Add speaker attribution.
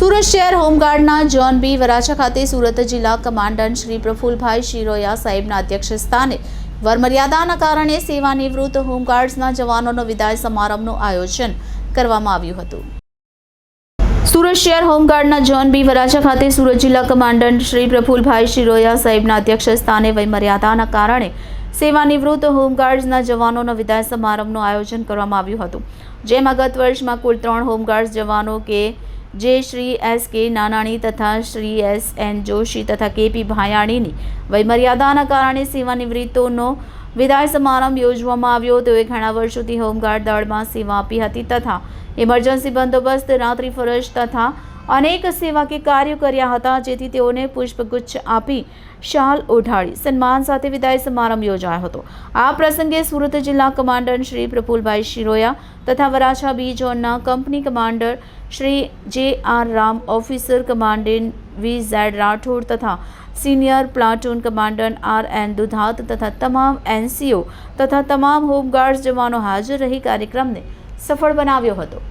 Speaker 1: સુરત શહેર હોમગાર્ડના જોન બી વરાછા ખાતે સુરત જિલ્લા કમાન્ડન્ટ શ્રી પ્રફુલભાઈ શિરોયા સાહેબના અધ્યક્ષસ્થાને વરમર્યાદાના કારણે સેવાનિવૃત્ત હોમગાર્ડ્સના જવાનોનો વિદાય સમારંભનું આયોજન કરવામાં આવ્યું હતું। સુરત શહેર હોમગાર્ડના જોન બી વરાછા ખાતે સુરત જિલ્લા કમાન્ડન્ટ શ્રી પ્રફુલભાઈ શિરોયા સાહેબના અધ્યક્ષસ્થાને વયમર્યાદાના કારણે સેવાનિવૃત્ત હોમગાર્ડ્સના જવાનોનો વિદાય સમારંભનું આયોજન કરવામાં આવ્યું હતું, જેમાં ગત વર્ષમાં કુલ 3 હોમગાર્ડ્સ જવાનો કે જે શ્રી S.K. નાનાણી તથા શ્રી S.N. જોશી તથા K.P. ભાયાણીની વયમર્યાદાના કારણે સેવાનિવૃત્તોનો વિદાય સમારંભ યોજવામાં આવ્યો। તેઓએ ઘણા વર્ષોથી હોમગાર્ડ દળમાં સેવા આપી હતી તથા ઇમરજન્સી બંદોબસ્ત, રાત્રિ ફરજ તથા અનેક સેવાકીય કાર્યો કર્યા હતા, જેથી તેઓને પુષ્પગુચ્છ આપી શાલ ઓઢાડી સન્માન સાથે વિદાય સમારંભ યોજાયો હતો। આ પ્રસંગે સુરત જિલ્લા કમાન્ડન્ટ શ્રી પ્રફુલભાઈ શિરોયા તથા વરાછા બી ઝોનના company commander Shri J.R. Ram, officer commandant V.Z. Rathod તથા senior platoon commandant R.N. Dudhat તથા તમામ NCO તથા તમામ હોમગાર્ડ જવાનો હાજર રહી કાર્યક્રમને સફળ બનાવ્યો હતો।